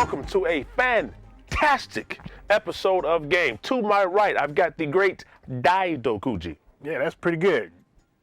welcome to a fantastic episode of Game. To my right, I've got the great Daidokuji. Yeah, that's pretty good.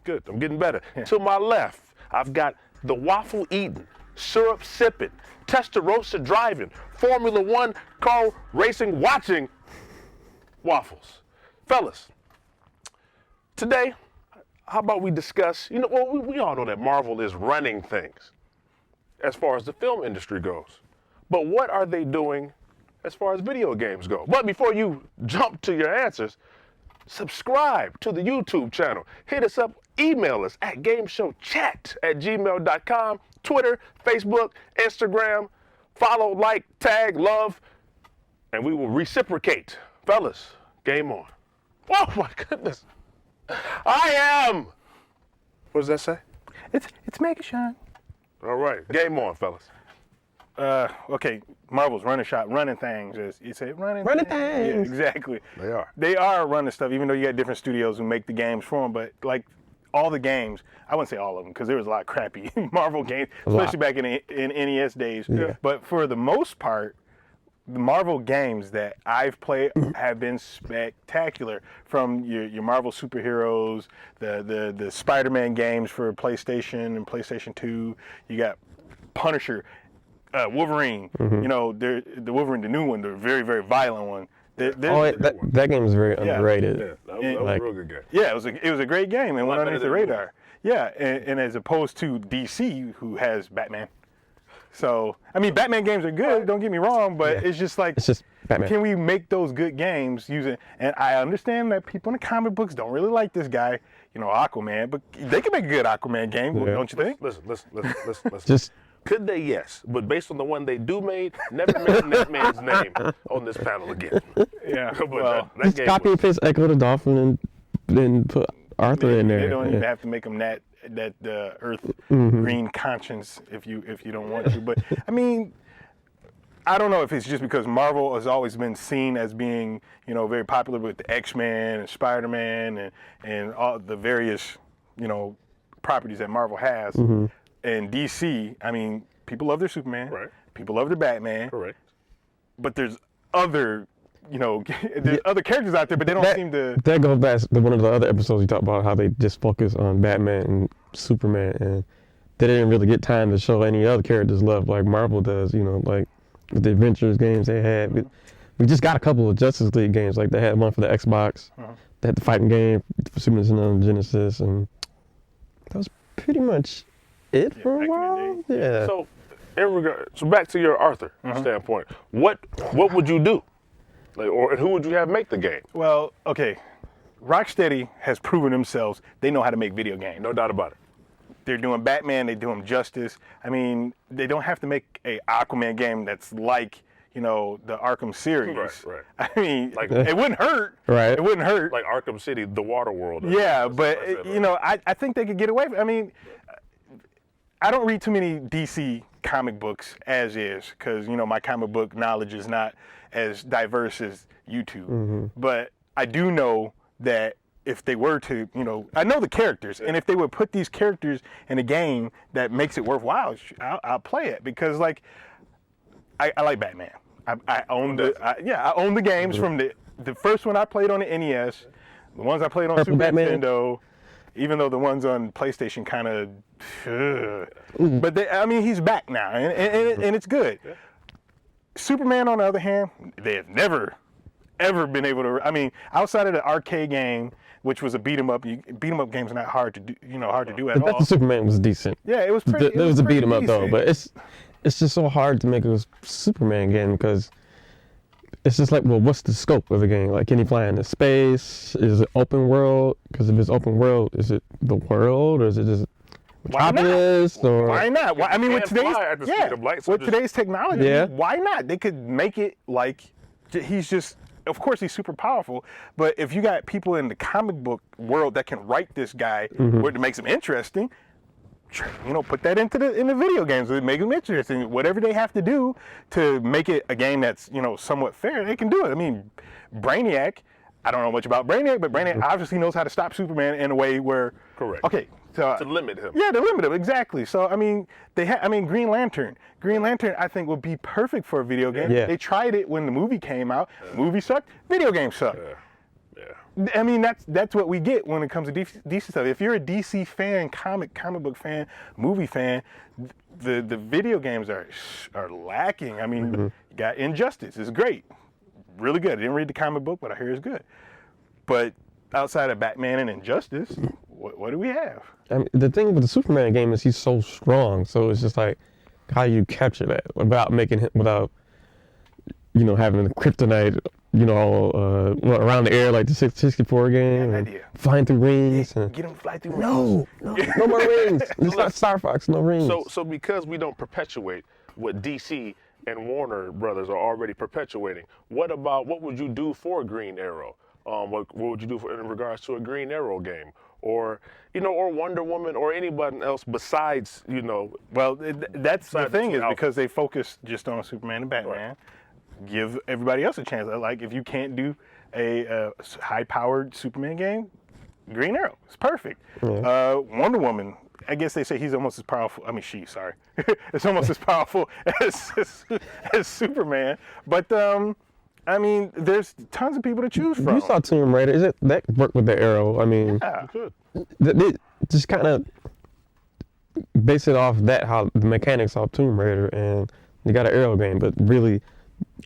Good, I'm getting better. To my left, I've got the waffle eating, syrup sipping, Testarossa driving, Formula One car racing watching Waffles. Fellas, today, how about we discuss, we all know that Marvel is running things as far as the film industry goes. But what are they doing as far as video games go? But before you jump to your answers, subscribe to the YouTube channel. Hit us up, email us at gameshowchat@gmail.com, Twitter, Facebook, Instagram, follow, like, tag, love, and we will reciprocate. Fellas, game on. Oh my goodness. I am. What does that say? It's Megashaun. All right, game on, fellas. Okay, Marvel's running things. As you say, running things. things. Yeah, exactly. They are. Running stuff, even though you got different studios who make the games for them. But like all the games, I wouldn't say all of them because there was a lot of crappy Marvel games, especially back in NES days. Yeah. But for the most part, the Marvel games that I've played have been spectacular. From your Marvel superheroes, the Spider-Man games for PlayStation and PlayStation 2. You got Punisher, Wolverine. Mm-hmm. The Wolverine, the new one, the very, very violent one. That game is very underrated. Yeah, that was a real good game. Yeah, it was a great game and went underneath the radar. Yeah, and as opposed to DC, who has Batman. So, I mean, Batman games are good, don't get me wrong, but it's just like, Batman. Can we make those good games using, and I understand that people in the comic books don't really like this guy, Aquaman, but they can make a good Aquaman game, don't you think? Listen. Just Could they? Yes, but based on the one they do made, never mention that man's name on this panel again. Yeah, But well, that just game copy and paste Echo the Dolphin and then put Arthur in there. They don't even have to make them that Earth green conscience if you don't want to. But I mean, I don't know if it's just because Marvel has always been seen as being very popular with the X-Men and Spider-Man and all the various properties that Marvel has. And DC, I mean, people love their Superman. Right. People love their Batman. Correct. But there's other other characters out there, but they don't seem to. That goes back to one of the other episodes you talked about how they just focus on Batman and Superman, and they didn't really get time to show any other characters love like Marvel does. Like with the Avengers games they had. We just got a couple of Justice League games. Like they had one for the Xbox. They had the fighting game for Super Nintendo Genesis, and that was pretty much it for a while. Yeah. So back to your Arthur standpoint. What would you do? Or who would you have make the game? Well, okay, Rocksteady has proven themselves. They know how to make video games. No doubt about it. They're doing Batman. They're doing Justice. I mean, they don't have to make a Aquaman game that's like the Arkham series. Right. I mean, it wouldn't hurt. Right. It wouldn't hurt. Like Arkham City, the water world. Yeah, but I think they could get away. I mean, I don't read too many DC comic books as is because my comic book knowledge is not as diverse as YouTube. But I do know that if they were to, I know the characters, and if they would put these characters in a game that makes it worthwhile, I'll play it because I like Batman. I own I own the games from the first one I played on the NES, the ones I played on Purple Super Batman. Nintendo, even though the ones on PlayStation kind of, but he's back now, and it's good. Yeah. Superman, on the other hand, they have never, ever been able to. I mean, outside of the arcade game, which was a beat 'em up. Beat 'em up games are not hard to do. Hard to do at all. The Superman was decent. Yeah, it was pretty. It was a beat 'em up though, decent. but it's just so hard to make a Superman game because it's just like, well, what's the scope of the game? Like, can he fly into space? Is it open world? Because if it's open world, is it the world or is it just Metropolis? Or why not? Why, I mean, with today's today's technology, why not? They could make it like he's just. Of course, he's super powerful, but if you got people in the comic book world that can write this guy, where it makes him interesting, put that in the video games. Make them interesting. Whatever they have to do to make it a game that's somewhat fair, they can do it. I mean, Brainiac. I don't know much about Brainiac, but Brainiac obviously knows how to stop Superman in a way where Correct. Okay, so To limit him. yeah, to limit him, exactly. So I mean, Green Lantern. Green Lantern, I think would be perfect for a video game. Yeah. They tried it when the movie came out. Movie sucked. Video game sucked. Yeah. I mean, that's what we get when it comes to DC stuff. If you're a DC fan, comic book fan, movie fan, the video games are lacking. I mean, you got Injustice. It's great, really good. I didn't read the comic book, but I hear it's good. But outside of Batman and Injustice, what do we have? I mean, the thing with the Superman game is he's so strong. So it's just like, how do you capture that without making him, without, having the kryptonite, around the air like the 64 game, and idea. flying through rings. And Get him to fly through no more rings. It's not Star Fox, no rings. So because we don't perpetuate what DC and Warner Brothers are already perpetuating, what would you do for Green Arrow? What would you do in regards to a Green Arrow game, or or Wonder Woman, or anybody else besides Well, that's the thing, is Alpha. because they focus just on Superman and Batman. Give everybody else a chance. Like, if you can't do a high-powered Superman game, Green Arrow is perfect. Wonder Woman, I guess they say he's almost as powerful. I mean, sorry, it's almost as powerful as Superman. But I mean, there's tons of people to choose from. You saw Tomb Raider. That worked with the arrow? I mean, Yeah. Good. they just kind of base it off how the mechanics of Tomb Raider, and you got an arrow game, but really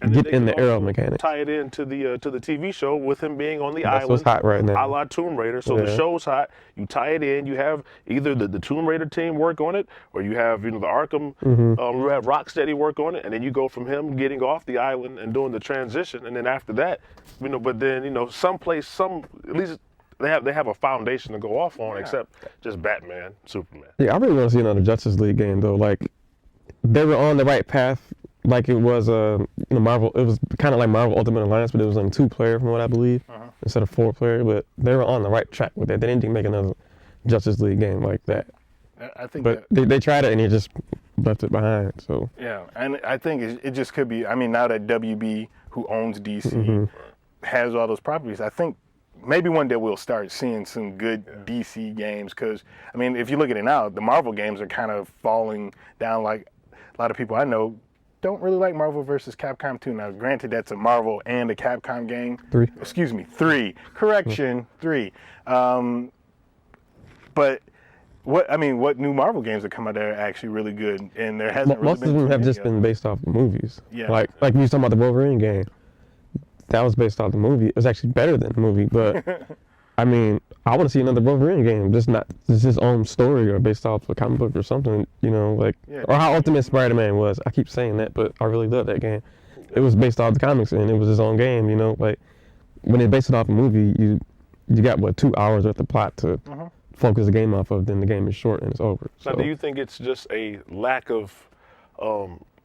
And get then they in can the arrow also mechanics. Tie it into the TV show with him being on the That's island. what's hot right now. A la Tomb Raider. So the Yeah. show's hot. You tie it in. You have either the Tomb Raider team work on it, or you have the Arkham, you have Rocksteady work on it, and then you go from him getting off the island and doing the transition, and then after that, but then someplace, at least they have a foundation to go off on, except just Batman, Superman. Yeah, I really want to see another Justice League game though. Like, they were on the right path. Like it was Marvel. It was kind of like Marvel Ultimate Alliance, but it was on 2-player from what I believe, instead of 4-player. But they were on the right track with that. They didn't make another Justice League game like that. I think But they tried it and they just left it behind. So yeah, and I think it just could be. I mean, now that WB, who owns DC, has all those properties, I think maybe one day we'll start seeing some good DC games. Because I mean, if you look at it now, the Marvel games are kind of falling down. Like, a lot of people I know don't really like Marvel versus Capcom 2. Now, granted, that's a Marvel and a Capcom game. 3. Excuse me, 3. Correction, 3. But what new Marvel games that come out there are actually really good, and there hasn't really most been of them too have many just of been them. based off the movies. Yeah. Like you was talking about the Wolverine game. That was based off the movie. It was actually better than the movie, but I mean, I want to see another Wolverine game, just his own story or based off a comic book or something, or how Ultimate Spider-Man was. I keep saying that, but I really love that game. It was based off the comics and it was his own game, like when they based it off a movie, you got 2 hours worth of plot to focus the game off of, then the game is short and it's over. Now, So do you think it's just a lack of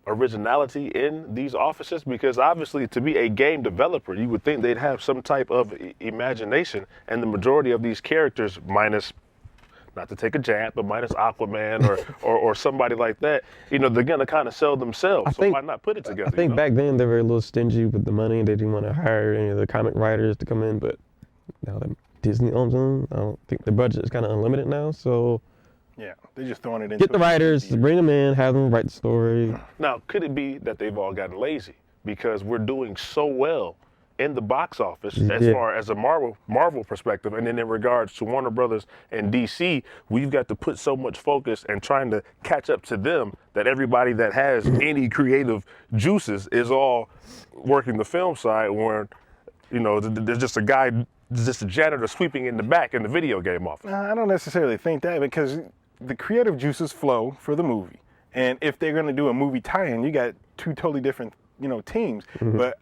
originality in these offices? Because obviously, to be a game developer, you would think they'd have some type of imagination, and the majority of these characters, minus, not to take a jab, but minus Aquaman or somebody like that, they're gonna kind of sell themselves. So why not put it together? I think back then they were a little stingy with the money. They didn't want to hire any of the comic writers to come in, but now that Disney owns them, I don't think the budget is kind of unlimited now. So Yeah, they're just throwing it into get the writers, bring them in, have them write the story. Now, could it be that they've all gotten lazy because we're doing so well in the box office as far as a Marvel perspective, and then in regards to Warner Brothers and DC, we've got to put so much focus and trying to catch up to them that everybody that has any creative juices is all working the film side, where there's just a guy, just a janitor sweeping in the back in the video game office. I don't necessarily think that, because the creative juices flow for the movie, and if they're going to do a movie tie-in, you got 2 totally different teams. But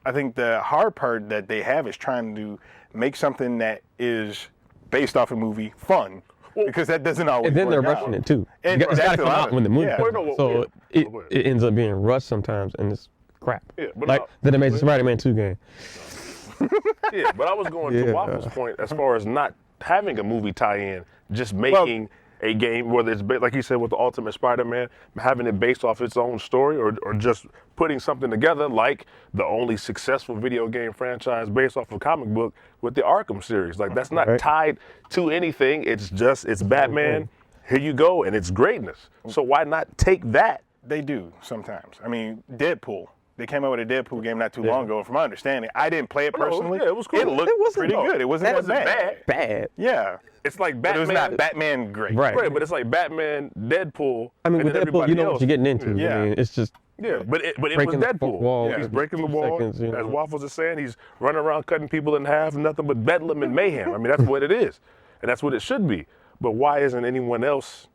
I think the hard part that they have is trying to make something that is based off a movie fun, because that doesn't always And then they're work out. rushing it too. And It's got to that's come a lot out of- when the movie yeah. comes Well, no, out. So yeah. it ends up being rushed sometimes, and it's crap. Yeah, but like the Amazing Spider-Man 2 game. Yeah, but I was going to Yeah. Waffle's point as far as not having a movie tie-in, just making a game, whether it's like you said with the Ultimate Spider-Man, having it based off its own story, or just putting something together like the only successful video game franchise based off of a comic book with the Arkham series. Like, that's not tied to anything. It's Batman. Here you go, and it's greatness. So why not take that? They do sometimes. I mean, Deadpool. They came out with a Deadpool game not too long ago. From my understanding, I didn't play it personally. Yeah, it was cool. It looked pretty good. It wasn't that bad. Yeah. It's like But Batman. it was not Batman great. Right, but it's like Batman, Deadpool. I mean, and with then Deadpool, everybody you know else. what you're getting into. Yeah. I mean, it's just But it was breaking the Deadpool. wall He's every breaking the 2 wall. seconds, you know. As Waffles is saying, he's running around cutting people in half, nothing but bedlam and mayhem. I mean, that's what it is. And that's what it should be. But why isn't anyone else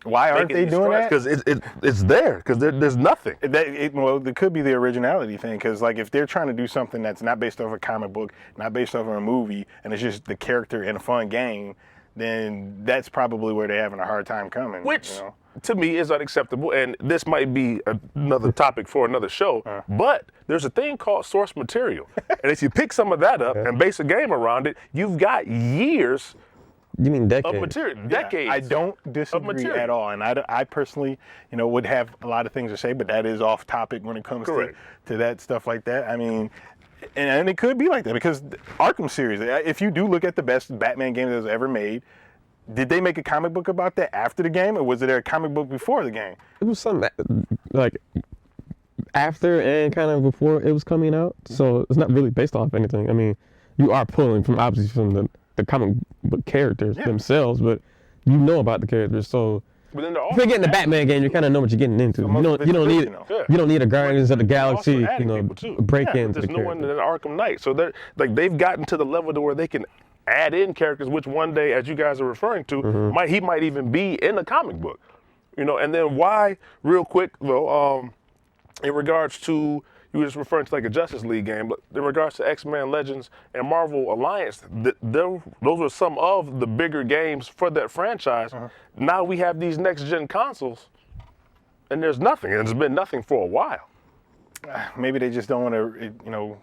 Why aren't they doing that? Because it's there. Because there's nothing. Well, it could be the originality thing. Because like if they're trying to do something that's not based off a comic book, not based off of a movie, and it's just the character in a fun game, then that's probably where they're having a hard time coming. Which, you know? to me, is unacceptable. And this might be another topic for another show. But there's a thing called source material. And if you pick some of that up and base a game around it, you've got years you mean decades. of material. Yeah, Decades. I don't disagree at all, and I personally, would have a lot of things to say, but that is off topic when it comes to that stuff like that. I mean, and it could be like that because the Arkham series. If you do look at the best Batman game that was ever made, did they make a comic book about that after the game, or was there a comic book before the game? It was something like after and kind of before it was coming out, so it's not really based off anything. I mean, you are pulling from obviously from the comic book characters themselves, but you know about the characters, so But then they're if you're getting the Batman game, you kind of know what you're getting into. You don't need a Guardians of the Galaxy, break into there's the no one in character. Arkham Knight, so they've gotten to the level to where they can add in characters, which one day, as you guys are referring to, he might even be in a comic book, And then why, real quick though, in regards to, you were just referring to like a Justice League game, but in regards to X-Men Legends and Marvel Alliance, those were some of the bigger games for that franchise. Now we have these next-gen consoles, and there's nothing, and there's been nothing for a while. Maybe they just don't want to,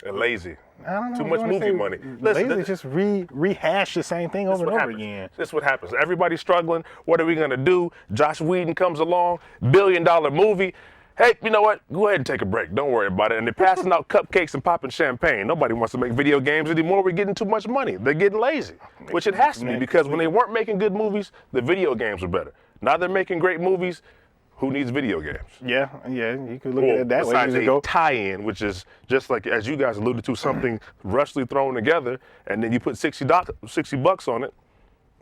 They're lazy. I don't know. Too much movie money. Lazy, just rehash the same thing over and over happens. again. This is what happens. Everybody's struggling. What are we going to do? Josh Whedon comes along, $1 billion movie. Hey, you know what? Go ahead and take a break. Don't worry about it. And they're passing out cupcakes and popping champagne. Nobody wants to make video games anymore. We're getting too much money. They're getting lazy, which it has to be, because when they weren't making good movies, the video games were better. Now they're making great movies. Who needs video games? Yeah, you could look at it that way. Besides a tie-in, which is just like, as you guys alluded to, something rushly thrown together, and then you put $60 on it,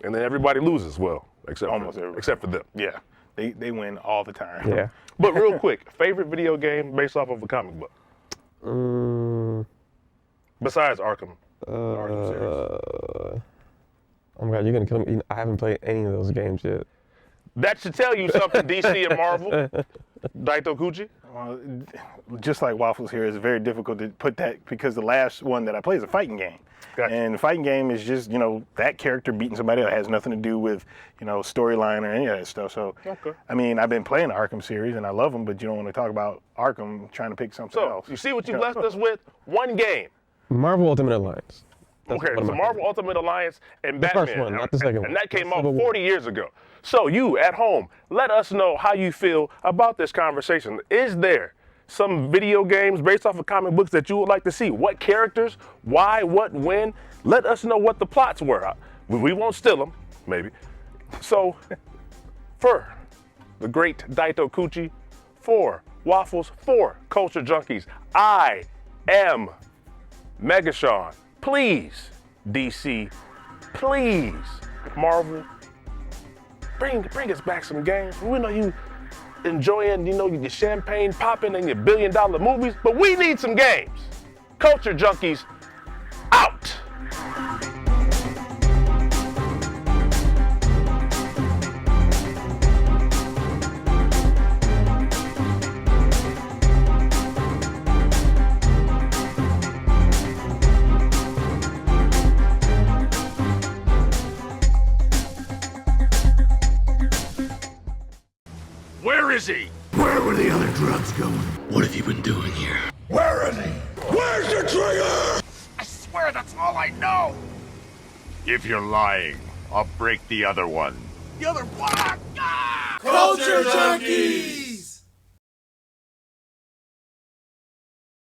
and then everybody loses. Well, except for them. Yeah, they win all the time. Yeah. But real quick, favorite video game based off of a comic book? Besides Arkham. Arkham series. Oh my God, you're gonna kill me. I haven't played any of those games yet. That should tell you something, DC and Marvel. Daito Kuchi? Well, just like Waffles here, it's very difficult to put that, because the last one that I play is a fighting game. Gotcha. And the fighting game is just, that character beating somebody else. It has nothing to do with, storyline or any of that stuff. So, I mean, I've been playing the Arkham series and I love them, but you don't want to talk about Arkham trying to pick something else. You see what you left us with? One game. Marvel Ultimate Alliance. That's Okay, so Marvel Ultimate Alliance and Batman. The first one, not the second one. And that came out 40 years ago. So you, at home, let us know how you feel about this conversation. Is there some video games based off of comic books that you would like to see? What characters? Why? What? When? Let us know what the plots were. We won't steal them, maybe. So, for the great Daito Kuchi, for Waffles, for Culture Junkies, I am Megashaun. Please, DC, please, Marvel, bring us back some games. We know you enjoying, your champagne popping and your $1 billion movies, but we need some games. Culture Junkies, out. Where is he? Where were the other drugs going? What have you been doing here? Where is he? Where's the trigger? I swear that's all I know. If you're lying, I'll break the other one. Culture Junkies!